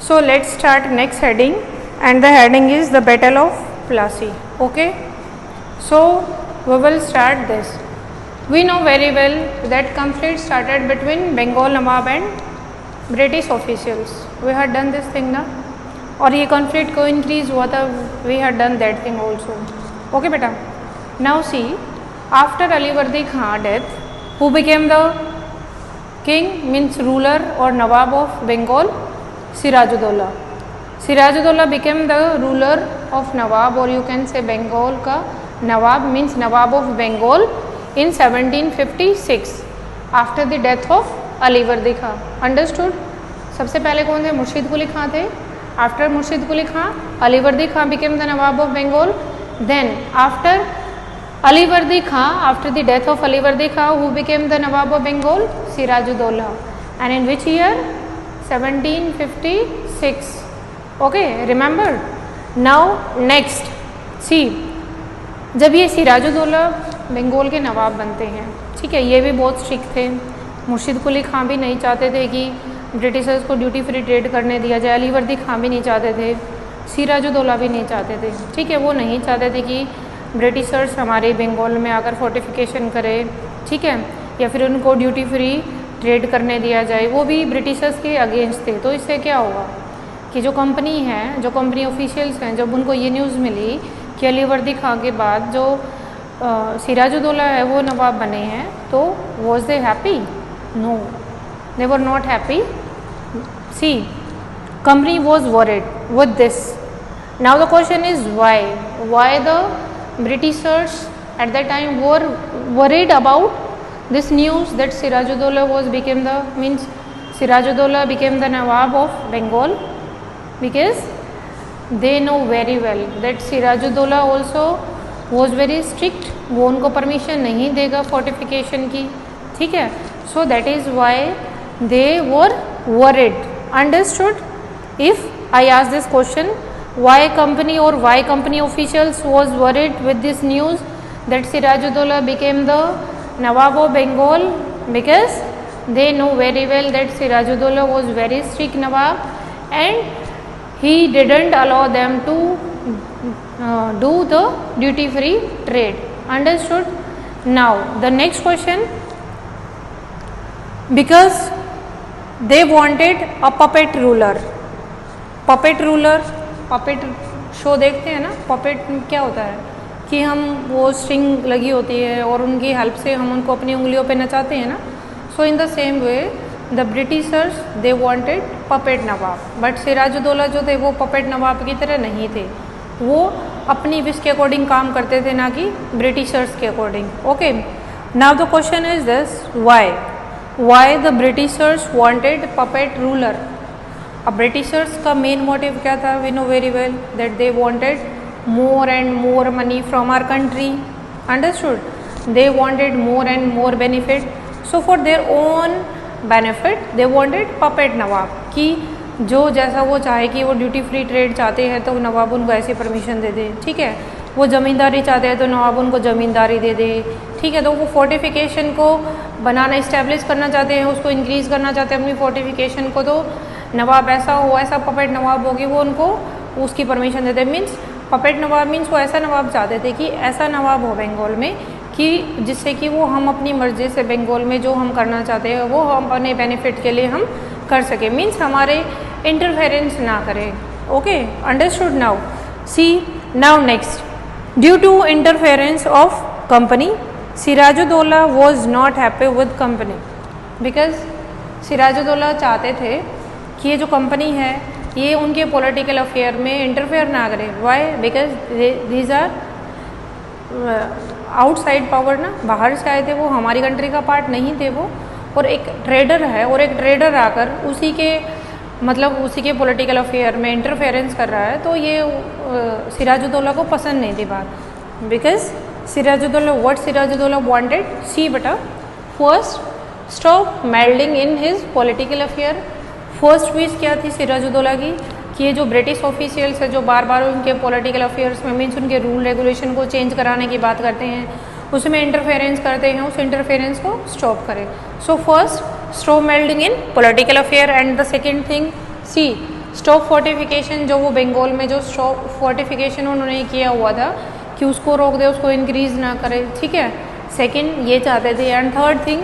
So let's start next heading, and the heading is the Battle of Plassey. Okay, so we will start this. We know very well that conflict started between Bengal Nawab and British officials. We had done this thing ना, और ये conflict को increase हुआ था. We had done that thing also. Okay बेटा. Now see, after Alivardi Khan death, who became the king, means ruler or Nawab of Bengal? Sirajudaulah. Sirajudaulah became the ruler of Nawab, or you can say Bengal का Nawab, means Nawab of Bengal in 1756 after the death of Alivardi Khan. Understood? सबसे पहले कौन थे? मुर्शिद कुली खां थे. After मुर्शिद कुली खां, Alivardi Khan became the Nawab of Bengal. Then after Alivardi Khan, after the death of Alivardi Khan, who became the Nawab of Bengal? Sirajudaulah. And in which year? 1756. Okay, remember? Now next, see, जब ये सिराजुद्दौला बंगाल के नवाब बनते हैं, ठीक है, ये भी बहुत स्ट्रिक्ट थे. मुर्शिद कुली खां भी नहीं चाहते थे कि ब्रिटिशर्स को ड्यूटी फ्री ट्रेड करने दिया जाए. अलीवर्दी खां भी नहीं चाहते थे. सिराजुद्दौला भी नहीं चाहते थे. ठीक है, वो नहीं चाहते थे कि ब्रिटिशर्स हमारे बंगाल में आकर फोर्टिफिकेशन करें, ठीक है, या फिर उनको ड्यूटी फ्री ट्रेड करने दिया जाए. वो भी ब्रिटिशर्स के अगेंस्ट थे. तो इससे क्या होगा कि जो कंपनी है, जो कंपनी ऑफिशियल्स हैं, जब उनको ये न्यूज़ मिली कि अलीवर्दी खां के बाद जो सिराजुद्दौला है वो नवाब बने हैं, तो was they happy? No, they were not happy. See, company was worried with this. Now the question is why the Britishers at that time were worried about this news that Sirajuddaula became the Nawab of Bengal, because they know very well that Sirajuddaula also was very strict. वो उनको permission नहीं देगा fortification की. ठीक है, so that is why they were worried. Understood? If I ask this question, why company officials was worried with this news that Sirajuddaula became the Nawab of Bengal? Because they know very well that Sirajuddaula was very strict Nawab and he didn't allow them to do the duty free trade. Understood? Now the next question, because they wanted a puppet ruler. Puppet show देखते हैं ना. Puppet क्या होता है कि हम वो string लगी होती है और उनकी हेल्प से हम उनको अपनी उंगलियों पे नचाते हैं ना. So in the same way the Britishers they wanted puppet nawab. But Sirajuddaula जो थे वो पपेट नवाब की तरह नहीं थे. वो अपनी विश के अकॉर्डिंग काम करते थे, ना कि ब्रिटिशर्स के according. Okay, now the question is this, why the Britishers wanted puppet ruler. अब ब्रिटिशर्स का मेन मोटिव क्या था? We know very well that they wanted more and more money from our country. Understood? They wanted more and more benefit. So for their own benefit they wanted puppet nawab, कि जो जैसा वो चाहे कि वो duty free trade चाहते हैं तो नवाब उनको ऐसी परमिशन दे दे. ठीक है, वो ज़मींदारी चाहते हैं तो नवाब उनको ज़मींदारी दे दे. ठीक है, तो वो फोर्टिफिकेशन को बनाना, इस्टेब्लिश करना चाहते हैं, उसको इंक्रीज़ करना चाहते हैं अपनी फोर्टिफिकेशन को, तो नवाब ऐसा हो, ऐसा पपेट नवाब होगी, वो उनको उसकी परमिशन देते. मीन्स पपेट नवाब मीन्स वो ऐसा नवाब चाहते थे कि ऐसा नवाब हो बंगाल में कि जिससे कि वो हम अपनी मर्जी से बंगाल में जो हम करना चाहते हैं वो हम अपने बेनिफिट के लिए हम कर सकें. मीन्स हमारे इंटरफेरेंस ना करें. Okay, understood? Now see, now next, due to interference of company, Sirajuddaula was not happy with company. Because Sirajuddaula चाहते थे कि ये जो कंपनी है ये उनके पॉलिटिकल अफेयर में इंटरफेयर ना करे. Why? Because these are outside power ना, बाहर से आए थे, वो हमारी कंट्री का पार्ट नहीं थे वो. और एक ट्रेडर है, और एक ट्रेडर आकर उसी के पॉलिटिकल अफेयर में इंटरफेरेंस कर रहा है, तो ये सिराजुद्दौला को पसंद नहीं थी बात. बिकॉज सिराजुद्दौला वांटेड, सी बेटा, first stop meddling in his political affair. First wish क्या थी सिराजुद्दौला की कि ये जो ब्रिटिश ऑफिशियल्स है जो बार बार उनके पॉलिटिकल अफेयर्स में, मीन्स उनके रूल रेगुलेशन को चेंज कराने की बात करते हैं, उसमें इंटरफेरेंस करते हैं, उस इंटरफेरेंस को स्टॉप करें. So first stop meddling in political affair. And the second thing, see, stop fortification, जो वो बंगाल में जो स्टॉप फोर्टिफिकेशन उन्होंने किया हुआ था कि उसको रोक दे, उसको इंक्रीज ना करे, ठीक है। सेकंड ये चाहते थे। एंड थर्ड थिंग,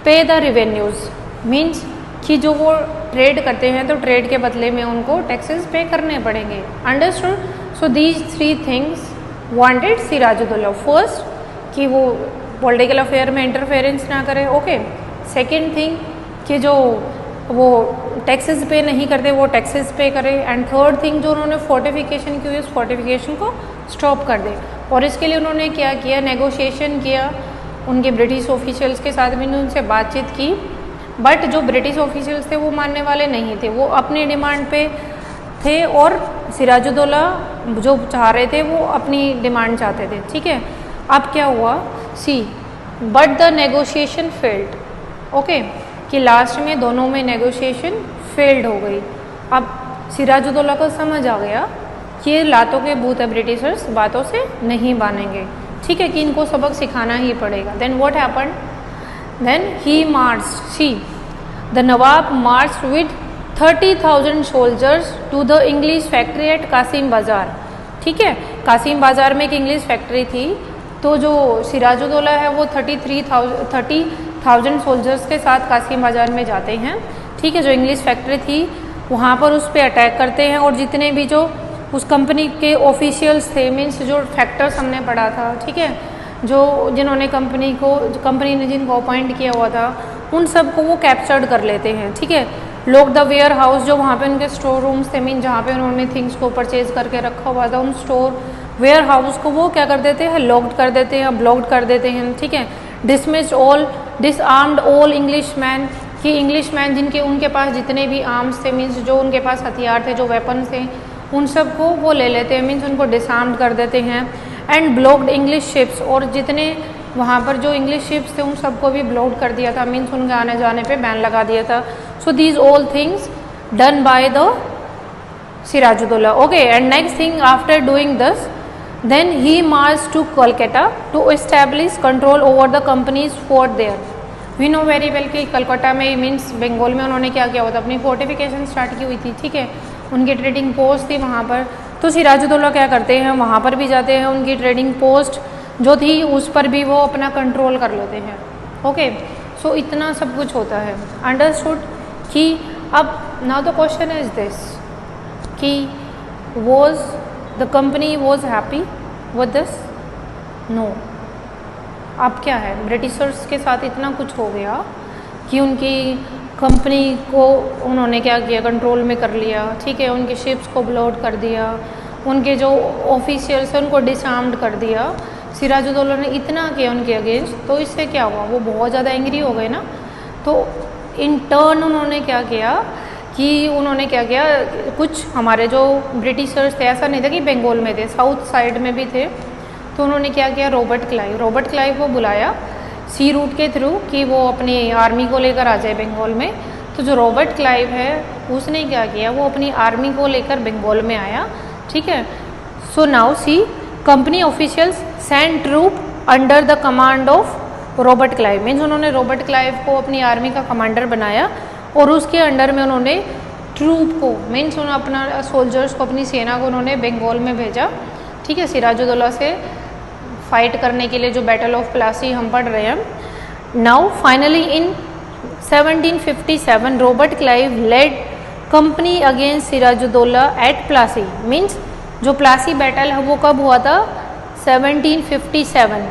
पे द रिवेन्यूज़, मीन्स कि जो वो ट्रेड करते हैं तो ट्रेड के बदले में उनको टैक्सेस पे करने पड़ेंगे। Understood? So these three things wanted Sirajuddaula. First कि वो पॉलिटिकल अफेयर में इंटरफेरेंस ना करे, ओके। सेकंड थिंग कि जो वो टैक्सेस पे नहीं करते वो टैक्सेस पे करे। एंड थर्ड थिंग, जो उन्होंने फोर्टिफिकेशन की हुई उस फोर्टिफिकेशन को स्टॉप कर दे। और इसके लिए उन्होंने क्या किया, नेगोशिएशन किया उनके ब्रिटिश ऑफिशियल्स के साथ भी, उनसे बातचीत की। बट जो ब्रिटिश ऑफिशियल्स थे वो मानने वाले नहीं थे, वो अपनी डिमांड पे थे और सिराजुद्दौला जो चाह रहे थे वो अपनी डिमांड चाहते थे, ठीक है। अब क्या हुआ, see but the negotiation failed, okay, कि लास्ट में दोनों में नेगोशिएशन फेल्ड हो गई। अब सिराजुद्दौला को समझ आ गया कि ये लातों के भूत है, ब्रिटिशर्स बातों से नहीं मानेंगे, ठीक है, कि इनको सबक सिखाना ही पड़ेगा। Then what happened, then he march, see the nawab march with 30,000 soldiers to the English factory at Kasim Bazar, ठीक है। कासिम बाज़ार में एक इंग्लिश फैक्ट्री थी, तो जो सिराजुद्दौला है वो 30,000 सोल्जर्स के साथ कासिम बाज़ार में जाते हैं, ठीक है। जो इंग्लिश फैक्ट्री थी वहाँ पर उस पर अटैक करते हैं और जितने भी जो उस कंपनी के ऑफिशियल्स थे, मीन्स जो फैक्टर्स हमने पढ़ा था, ठीक है, जो जिन्होंने कंपनी ने जिनको अपॉइंट किया हुआ था, उन सब को वो कैप्चर्ड कर लेते हैं, ठीक है। लॉक द वेयर हाउस, जो वहाँ पे उनके स्टोर रूम्स थे, मीन जहाँ पे उन्होंने थिंग्स को परचेज करके रखा हुआ था, उन स्टोर वेयर हाउस को वो क्या कर देते हैं, लॉक्ड कर देते हैं, ब्लॉक्ड कर देते हैं, ठीक है। डिसआर्म्ड ऑल इंग्लिश मैन, कि इंग्लिश मैन जिनके उनके पास जितने भी आर्म्स थे, मीन्स जो उनके पास हथियार थे, जो वेपन थे, उन सब को वो ले लेते हैं, मीन्स उनको डिसआर्म्ड कर देते हैं। एंड ब्लॉक्ड इंग्लिश शिप्स, और जितने वहाँ पर जो इंग्लिश शिप्स थे उन सबको भी ब्लॉक कर दिया था, मीन्स उनके आने जाने पे बैन लगा दिया था। So these all things done by the Sirajuddaula, okay. And next thing, after doing this then he march to Kolkata to establish control over the company's fort there. We know very well कि कलकत्ता में, means Bengal में उन्होंने क्या किया हुआ था, अपनी fortification start की हुई थी, ठीक है। उनकी ट्रेडिंग पोस्ट थी वहाँ पर, तो सिराजुद्दौला क्या करते हैं, वहाँ पर भी जाते हैं, उनकी ट्रेडिंग पोस्ट जो थी उस पर भी वो अपना कंट्रोल कर लेते हैं, ओके। सो इतना सब कुछ होता है, अंडरस्टूड। कि अब now the question is this कि was the company was happy with this, no. अब क्या है, ब्रिटिशर्स के साथ इतना कुछ हो गया कि उनकी कंपनी को उन्होंने क्या किया, कंट्रोल में कर लिया, ठीक है। उनके शिप्स को ब्लॉक कर दिया, उनके जो ऑफिशियल्स हैं उनको डिसआर्म्ड कर दिया। सिराजुद्दौला ने इतना किया उनके अगेंस्ट, तो इससे क्या हुआ, वो बहुत ज़्यादा एंग्री हो गए ना। तो इन टर्न उन्होंने क्या किया कुछ हमारे जो ब्रिटिशर्स थे, ऐसा नहीं था कि बंगाल में थे, साउथ साइड में भी थे, तो उन्होंने क्या किया, रॉबर्ट क्लाइव को बुलाया सी रूट के थ्रू कि वो अपनी आर्मी को लेकर आ जाए बंगाल में। तो जो रॉबर्ट क्लाइव है उसने क्या किया, वो अपनी आर्मी को लेकर बंगाल में आया, ठीक है। So now see company officials send troop under the command of Robert Clive, means उन्होंने रॉबर्ट क्लाइव को अपनी आर्मी का कमांडर बनाया और उसके अंडर में उन्होंने ट्रूप को, मीन्स उन्होंने अपना सोल्जर्स को, अपनी सेना को उन्होंने बंगाल में भेजा, ठीक है, सिराजुद्दौला से फाइट करने के लिए, जो बैटल ऑफ प्लासी हम पढ़ रहे हैं। Now finally in 1757 Robert Clive led company against Sirajuddaula at Plassey, means जो प्लासी बैटल है वो कब हुआ था, 1757।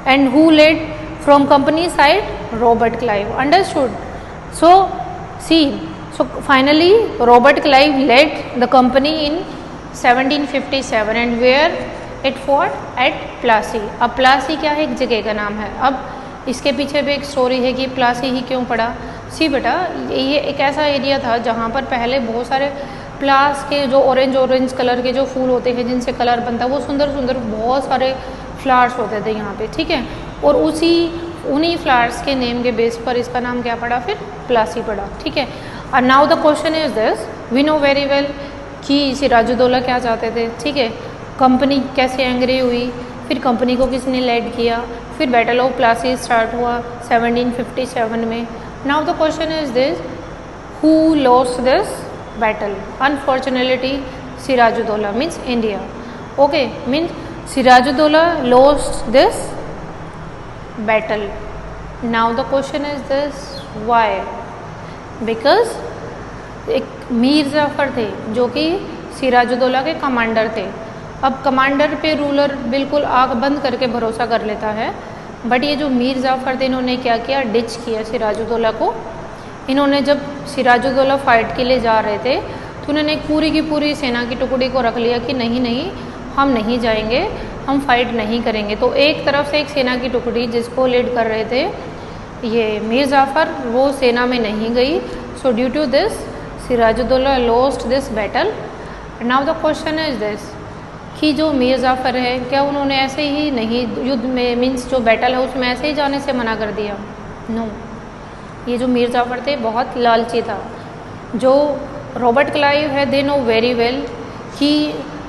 And who led from company side, Robert Clive, understood. So see, so finally Robert Clive led the company in 1757 and where it fought at Plassey. अब प्लासी क्या है, एक जगह का नाम है। अब इसके पीछे भी एक स्टोरी है कि प्लासी ही क्यों पड़ा। सी बेटा, ये एक ऐसा एरिया था जहाँ पर पहले बहुत सारे प्लास के जो ऑरेंज कलर के जो फूल होते हैं जिनसे कलर बनता है, वो सुंदर सुंदर बहुत सारे फ्लावर्स होते थे यहाँ पे, ठीक है। और उन्हीं फ्लावर्स के नेम के बेस पर इसका नाम क्या पड़ा, फिर प्लासी पड़ा, ठीक है। और now the question is this, we know very well कि सिराजुद्दौला क्या चाहते थे, ठीक है। कंपनी कैसे एंग्री हुई, फिर कंपनी को किसने लेड किया, फिर बैटल ऑफ प्लासी स्टार्ट हुआ 1757 में। Now the question is this, who lost this battle. Unfortunately, Sirajuddaulah means India. Okay, means Sirajuddaulah lost this battle. Now the question is this, why? Because एक मीर जाफ़र थे जो कि सिराजुद्दौला के कमांडर थे. अब कमांडर पे रूलर बिल्कुल आँख बंद करके भरोसा कर लेता है, बट ये जो मीर जाफ़र थे इन्होंने क्या किया, डिच किया सिराजुद्दौला को. इन्होंने जब सिराजुद्दौला फाइट के लिए जा रहे थे तो उन्होंने पूरी की पूरी सेना की टुकड़ी को रख लिया कि नहीं नहीं हम नहीं जाएंगे, हम फाइट नहीं करेंगे. तो एक तरफ से एक सेना की टुकड़ी जिसको लीड कर रहे थे ये मीर जाफ़र, वो सेना में नहीं गई. So due to this Sirajuddaula lost this battle. Now the question is this कि जो मीर जाफ़र है क्या उन्होंने ऐसे ही नहीं युद्ध में मीन्स जो बैटल है उसमें ऐसे ही जाने से मना कर दिया? नो. ये जो मीर जाफ़र थे बहुत लालची था. जो रॉबर्ट क्लाइव है दे नो वेरी वेल कि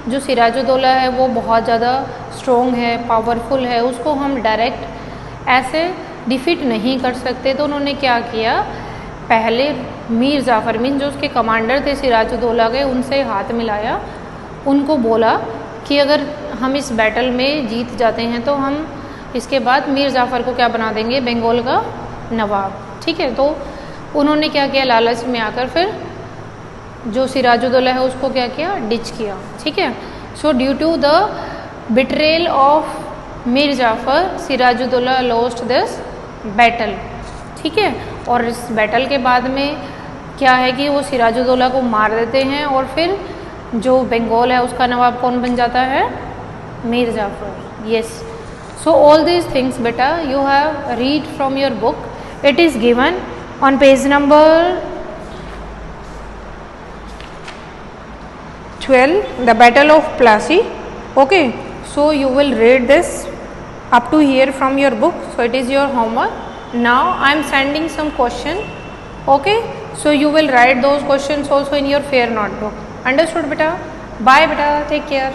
जो सिराजुद्दौला है वो बहुत ज़्यादा स्ट्रॉन्ग है, पावरफुल है, उसको हम डायरेक्ट ऐसे डिफीट नहीं कर सकते. तो उन्होंने क्या किया, पहले मीर जाफ़र मीन जो उसके कमांडर थे सिराजुद्दौला के, उनसे हाथ मिलाया, उनको बोला कि अगर हम इस बैटल में जीत जाते हैं तो हम इसके बाद मीर जाफ़र को क्या बना देंगे, बंगाल का नवाब. ठीक है. तो उन्होंने क्या किया, लालच में आकर फिर जो सिराजुद्दौला है उसको क्या किया, डिच किया. ठीक है. So due to the betrayal of Mir Jafar Sirajuddaula lost this battle. ठीक है. और इस बैटल के बाद में क्या है कि वो सिराजुद्दौला को मार देते हैं और फिर जो बंगाल है उसका नवाब कौन बन जाता है, Mir Jafar. Yes. So all these things बेटा you have read from your book. It is given on page number 12, the battle of Plassey. Okay, so you will read this up to here from your book. So it is your homework. Now I am sending some question. Okay, so you will write those questions also in your fair notebook. Understood beta? Bye beta, take care.